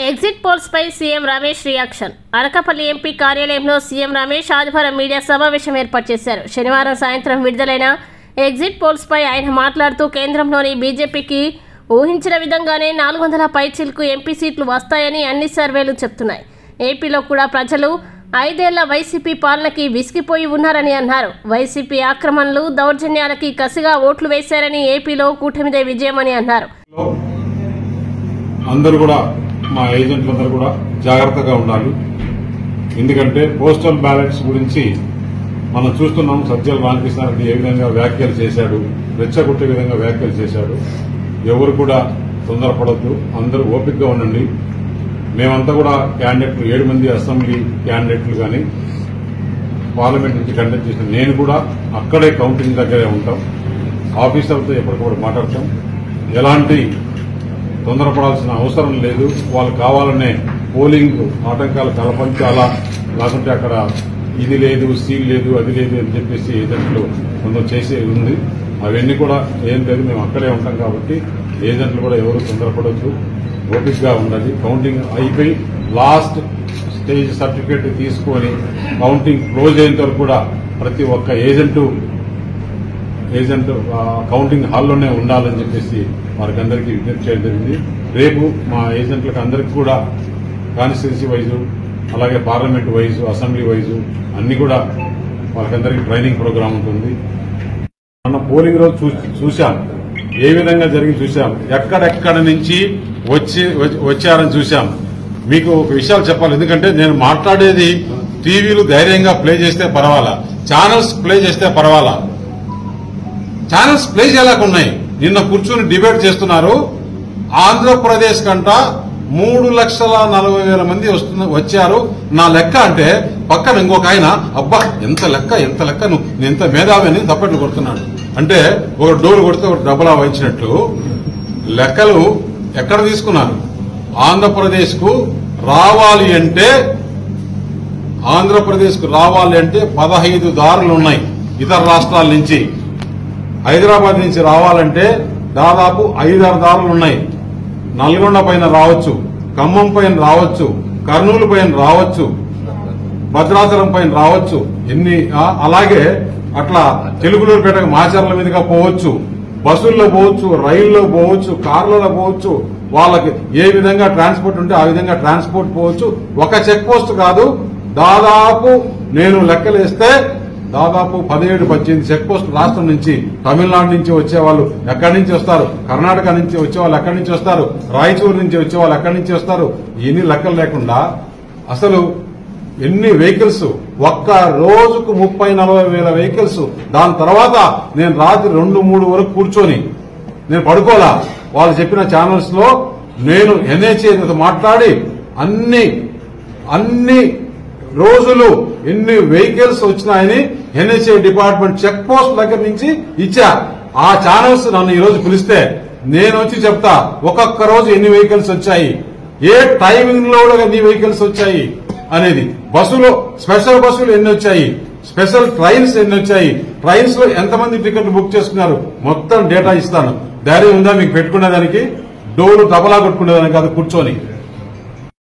Exit polls పై CM Ramesh reaction. Anakapalli MP కార్యాలయంలో CM Ramesh ఆదివారం మీడియా సమావేశం ఏర్పాటు చేశారు. శనివారం సాయంత్రం విడుదలైన ఎగ్జిట్ పోల్స్ పై ఆయన మాట్లాడుతూ కేంద్రంలోని బీజేపీకి ఊహించిన విధంగానే 400 పైచిలకు ఎంపీ సీట్లు వస్తాయని అన్ని సర్వేలు చెప్తున్నాయి. ఏపీలో కూడా ప్రజలు 5 ఏళ్ల వైసీపీ పాలనకి విసిగిపోయి ఉన్నారని అన్నారు. వైసీపీ ఆక్రమణలు దౌర్జన్యాలకి కసిగా ఓట్లు వేశారని ఏపీలో కూటమిదే విజయమని అన్నారు. అందరూ కూడా మా ఏజెంట్లందరూ కూడా జాగ్రత్తగా ఉండాలి. ఎందుకంటే పోస్టల్ బ్యాలెట్స్ గురించి మనం చూస్తున్నాం. సజ్జల రామకృష్ణారెడ్డి ఏ విధంగా వ్యాఖ్యలు చేశాడు, రెచ్చగొట్టే విధంగా వ్యాఖ్యలు చేశాడు. ఎవరు కూడా తొందరపడద్దు, అందరూ ఓపికగా ఉండండి. మేమంతా కూడా క్యాండిడేట్లు 7 మంది అసెంబ్లీ క్యాండిడేట్లు కానీ పార్లమెంట్ నుంచి కండక్ట్ చేసిన నేను కూడా అక్కడే కౌంటింగ్ దగ్గరే ఉంటాం. ఆఫీసర్లతో ఎప్పటికప్పుడు మాట్లాడతాం. ఎలాంటి తొందరపడాల్సిన అవసరం లేదు. వాళ్ళు కావాలనే పోలింగ్ ఆటంకాలు కల్పించాలా, లేకుంటే అక్కడ ఇది లేదు, సీల్ లేదు, అది లేదు అని చెప్పేసి ఏజెంట్లు కొంత చేసే ఉంది. అవన్నీ కూడా ఏం లేదు, మేము అక్కడే ఉంటాం కాబట్టి ఏజెంట్లు కూడా ఎవరు తొందరపడద్దు, ఓపికగా ఉండాలి. కౌంటింగ్ అయిపోయి లాస్ట్ స్టేజ్ సర్టిఫికేట్ తీసుకొని కౌంటింగ్ క్లోజ్ అయ్యేంత వరకు కూడా ప్రతి ఒక్క ఏజెంట్ కౌంటింగ్ హాల్లోనే ఉండాలని చెప్పేసి వారికి అందరికీ విజ్ఞప్తి చేయడం జరిగింది. రేపు మా ఏజెంట్లకు అందరికీ కూడా కాన్స్టిట్యున్సీ వైజు, అలాగే పార్లమెంట్ వైజు, అసెంబ్లీ వైజు అన్ని కూడా వాళ్ళకందరికీ ట్రైనింగ్ ప్రోగ్రాం ఉంటుంది. మన పోలింగ్ రోజు చూశాం, ఏ విధంగా జరిగి చూశాం, ఎక్కడెక్కడ నుంచి వచ్చారని చూశాం. మీకు ఒక విషయాలు చెప్పాలి. ఎందుకంటే నేను మాట్లాడేది టీవీలు ధైర్యంగా ప్లే చేస్తే పర్వాలా, ఛానల్స్ ప్లే చేస్తే పర్వాలా. ఛానల్స్ ప్లే చేయలేకున్నాయి. నిన్న కూర్చుని డిబేట్ చేస్తున్నారు. ఆంధ్రప్రదేశ్ కంట 3,40,000 మంది వచ్చారు నా లెక్క అంటే, పక్కన ఇంకొక ఆయన అబ్బా ఎంత లెక్క నువ్వు ఎంత మేధావి అని తప్పట్లు కొడుతున్నాడు. అంటే ఒక డోర్ కొడితే ఒక డబ్బులా వహించినట్టు లెక్కలు ఎక్కడ తీసుకున్నారు. ఆంధ్రప్రదేశ్ కు రావాలి అంటే 15 దారులు ఉన్నాయి. ఇతర రాష్ట్రాల నుంచి హైదరాబాద్ నుంచి రావాలంటే దాదాపు 5-6 దారులు ఉన్నాయి. నల్గొండ పైన రావచ్చు, ఖమ్మం పైన రావచ్చు, కర్నూలు పైన రావచ్చు, భద్రాచలం పైన రావచ్చు. అలాగే అట్లా తెలుగులూరుపేటకు మాచర్ల మీదుగా పోవచ్చు, బస్సుల్లో పోవచ్చు, రైల్లో పోవచ్చు, కార్లలో పోవచ్చు. వాళ్ళకి ఏ విధంగా ట్రాన్స్పోర్ట్ ఉంటే ఆ విధంగా ట్రాన్స్పోర్ట్ పోవచ్చు. ఒక చెక్ పోస్ట్ కాదు, దాదాపు నేను లెక్కలేస్తే దాదాపు 17-18 చెక్ పోస్ట్ రాష్ట్రం నుంచి, తమిళనాడు నుంచి వచ్చేవాళ్ళు ఎక్కడి నుంచి వస్తారు, కర్ణాటక నుంచి వచ్చేవాళ్ళు ఎక్కడి నుంచి వస్తారు, రాయచూరు నుంచి వచ్చేవాళ్ళు ఎక్కడి నుంచి వస్తారు. ఎన్ని లెక్కలు లేకుండా అసలు ఎన్ని వెహికల్స్, ఒక్క రోజుకు 30-40 వేల వెహికల్స్. దాని తర్వాత నేను రాత్రి 2-3 వరకు కూర్చొని నేను పడుకోలా. వాళ్ళు చెప్పిన ఛానల్స్ లో నేను ఎన్హెచ్ఏ మాట్లాడి అన్ని రోజులు ఎన్ని వెహికల్స్ వచ్చినాయని ఎన్హెచ్ఏ డిపార్ట్మెంట్ చెక్ పోస్ట్ దగ్గర నుంచి ఇచ్చా. ఆ ఛానల్స్ నన్ను ఈ రోజు పిలిస్తే నేను వచ్చి చెప్తా ఒక్కొక్క రోజు ఎన్ని వెహికల్స్ వచ్చాయి, ఏ టైమింగ్ లో ఎన్ని వెహికల్స్ వచ్చాయి అనేది. బస్సులో స్పెషల్ బస్సులు ఎన్ని వచ్చాయి, స్పెషల్ ట్రైన్స్ ఎన్ని వచ్చాయి, ట్రైన్స్ లో ఎంతమంది టికెట్లు బుక్ చేసుకున్నారు, మొత్తం డేటా ఇస్తాను. ధైర్యం ఉందా మీకు పెట్టుకునేదానికి? డోరు డబలా కొట్టుకునేదానికి కాదు, కూర్చొని